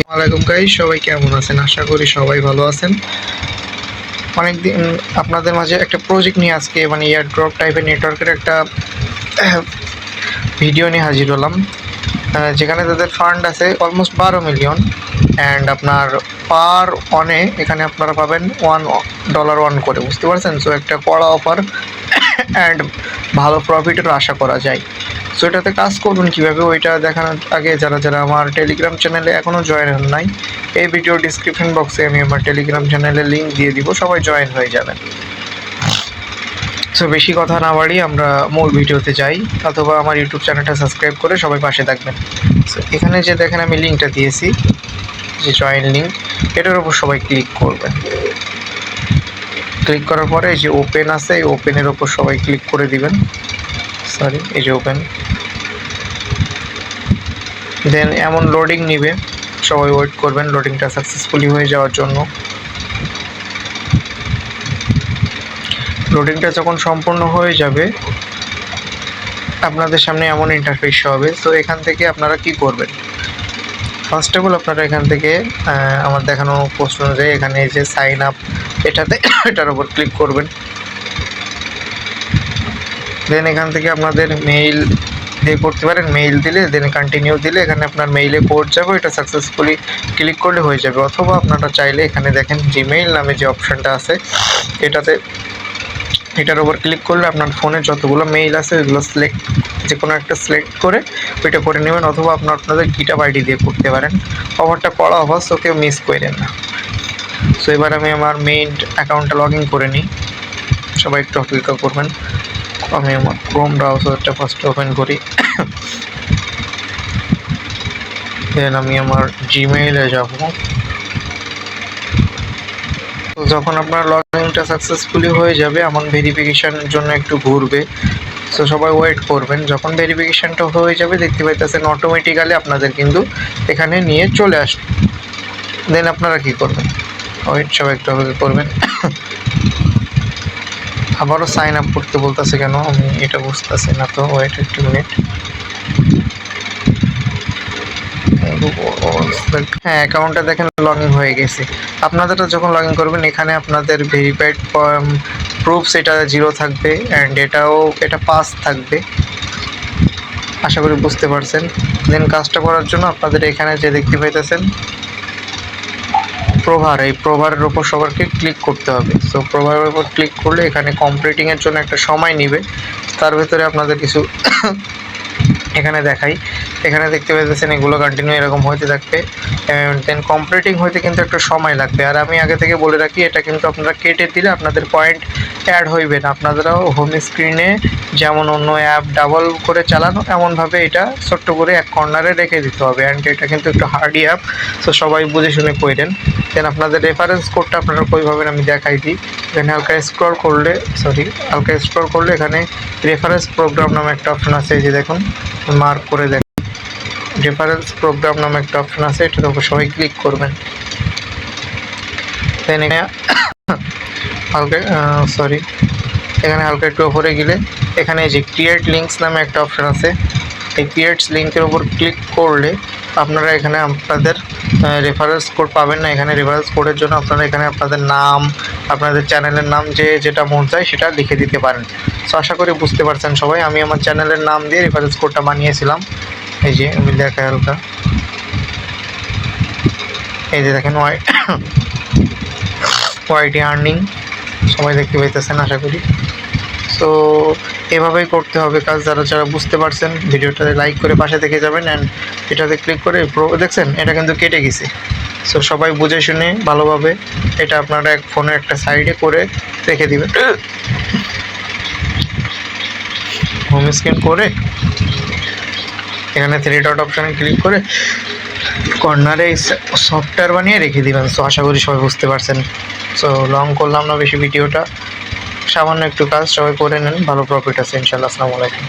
ওয়ালাইকুম গাইস, সবাই কেমন আছেন? আশা করি সবাই ভালো আছেন। অনেকদিন আপনাদের মাঝে একটা প্রজেক্ট নিয়ে আজকে এয়ার ড্রপ টাইপের নেটওয়ার্কের একটা ভিডিও নিয়ে হাজির হলাম, যেখানে তাদের ফান্ড আছে অলমোস্ট 12 মিলিয়ন অ্যান্ড আপনার পার অনে এখানে আপনারা পাবেন $1 অন করে, বুঝতে পারছেন? সো একটা কড়া অফার অ্যান্ড ভালো প্রফিটেরও আশা করা যায়। সো এটাতে কাজ করবেন কীভাবে ওইটা দেখানোর আগে যারা যারা আমার টেলিগ্রাম চ্যানেলে এখনও জয়েন হন নাই, এই ভিডিও ডিসক্রিপশন বক্সে আমি আমার টেলিগ্রাম চ্যানেলের লিঙ্ক দিয়ে দিব, সবাই জয়েন হয়ে যাবেন। সো বেশি কথা না বাড়িয়ে আমরা মূল ভিডিওতে যাই, অথবা আমার ইউটিউব চ্যানেলটা সাবস্ক্রাইব করে সবাই পাশে থাকবেন। সো এখানে যে দেখেন আমি লিঙ্কটা দিয়েছি, যে জয়েন লিঙ্ক, এটার উপর সবাই ক্লিক করবেন। ক্লিক করার পরে এই যে ওপেন আছে, এই ওপেনের ওপর সবাই ক্লিক করে দিবেন। সরি, এই যে ওপেন। দেন এমন লোডিং নিবে, সবাই ওয়েট করবেন লোডিংটা সাকসেসফুলি হয়ে যাওয়ার জন্য। লোডিংটা যখন সম্পূর্ণ হয়ে যাবে আপনাদের সামনে এমন ইন্টারফেস হবে। তো এখান থেকে আপনারা কি করবেন, ফার্স্ট অফ অল আপনারা এখান থেকে আমার দেখানো পোস্ট অনুযায়ী এখানে এই যে সাইন আপ, এটার উপর ক্লিক করবেন। দেন এখান থেকে আপনাদের মেইল দিয়ে করতে পারেন, মেইল দিলে দেন কন্টিনিউ দিলে এখানে আপনার মেইলে কোড যাবে, এটা সাকসেসফুলি ক্লিক করলে হয়ে যাবে। অথবা আপনারা চাইলে এখানে দেখেন জিমেইল নামে যে অপশানটা আছে, এটার উপর ক্লিক করলে আপনার ফোনে যতগুলো মেইল আছে ওইগুলো যে কোনো একটা সিলেক্ট করে ওইটা করে নেবেন, অথবা আপনাদের গিটহাব আইডি দিয়ে করতে পারেন। অফারটা করা অফার, সো কেউ মিস করেন না। সো এবার আমি আমার মেইন অ্যাকাউন্টটা লগ ইন করে নিই, সবাই একটু অপেক্ষা করবেন। আমি আমার ক্রোম ব্রাউজারটা ফার্স্ট ওপেন করি, দেন আমি আমার জিমেইলে যাব। তো যখন আপনার লগইনটা সাকসেসফুলি হয়ে যাবে, আমার ভেরিফিকেশানের জন্য একটু ঘুরবে, সো সবাই ওয়েট করবেন। যখন ভেরিফিকেশানটা হয়ে যাবে দেখতে পাইতেছেন অটোমেটিক্যালি আপনাদের কিন্তু এখানে নিয়ে চলে আসবে। দেন আপনারা কি করবেন, ওয়েট সবাই একটু অপেক্ষা করবেন। আবারও সাইন আপ করতে বলতেছে কেন, আমি এটা বুঝতেছি না। তো ওয়েট একটু মিনিট। হ্যাঁ, অ্যাকাউন্টটা দেখেন লগ ইন হয়ে গেছে। আপনাদেরটা যখন লগ ইন করবেন এখানে আপনাদের ভেরিফাইড প্রুফস এটা 0 থাকবে অ্যান্ড এটা পাস থাকবে, আশা করি বুঝতে পারছেন। দেন কাজটা করার জন্য আপনাদের এখানে যে দেখতে পাইতেছেন প্রভার, এই প্রভারের উপর সবাইকে ক্লিক করতে হবে। সো প্রভারের উপর ক্লিক করলে এখানে কমপ্লিটিংয়ের জন্য একটা সময় নেবে, তার ভেতরে আপনাদের কিছু এখানে দেখাই। এখানে দেখতে পাচ্ছেন এগুলো কন্টিনিউ এরকম হইতে থাকবে, দেন কমপ্লিটিং হইতে কিন্তু একটা সময় লাগবে। আর আমি আগে থেকে বলে রাখি, এটা কিন্তু আপনারা কেটে দিলে আপনাদের পয়েন্ট অ্যাড হইবে না। আপনাদেরও হোম স্ক্রিনে যেমন অন্য অ্যাপ ডাবল করে চালানো, এমনভাবে এটা ছোট্ট করে এক কর্নারে রেখে দিতে হবে। অ্যান্ড এটা কিন্তু একটু হার্ডি অ্যাপ, সো সবাই বুঝে শুনে করেন। দেন আপনাদের রেফারেন্স কোডটা আপনারা কইভাবে আমি দেখাই দিই। এখানে হালকা স্ক্রল করলে এখানে রেফারেন্স প্রোগ্রাম নামে একটা অপশন আছে, এই যে দেখুন মার্ক করে দেখুন, রেফারেন্স প্রোগ্রাম নামে একটা অপশন আছে, এটার উপর সবাই ক্লিক করবেন। দেন এখানে হালকা একটু উপরে গেলে এখানে যে ক্রিয়েট লিঙ্কস নামে একটা অপশন আছে, এই ক্রিয়েট লিঙ্কের উপর ক্লিক করলে আপনারা এখানে আপনাদের রেফারেন্স কোড পাবেন না। এখানে রেফারেন্স কোডের জন্য আপনারা এখানে আপনাদের নাম, আপনাদের চ্যানেলের নাম যেটা মন চায় সেটা লিখে দিতে পারেন। সো আশা করি বুঝতে পারছেন সবাই। আমি আমার চ্যানেলের নাম দিয়ে রেফারেন্স কোডটা বানিয়েছিলাম, এই যে আমি দেখাই হালকা, এই যে দেখেন ওয়াইটি আর্নিং, সবাই দেখতে পাইতেছেন আশা করি। সো এভাবেই করতে হবে কাজ। যারা বুঝতে পারছেন ভিডিওটাতে লাইক করে পাশে থেকে যাবেন, অ্যান্ড এটাতে ক্লিক করে দেখছেন এটা কিন্তু কেটে গেছে। সো সবাই বুঝে শুনে ভালোভাবে এটা আপনারা ফোনের একটা সাইডে করে রেখে দিবেন। হোম স্ক্রিন করে এখানে 3 ডট অপশানে ক্লিক করে কর্নারে সফটওয়্যার বানিয়ে রেখে দিবেন। সো আশা করি সবাই বুঝতে পারছেন। সো লং করলাম না বেশি ভিডিওটা, সামান্য একটু কাজ সবাই করে নেন, ভালো প্রফিট আছে ইনশাআল্লাহ। আসসালামু আলাইকুম।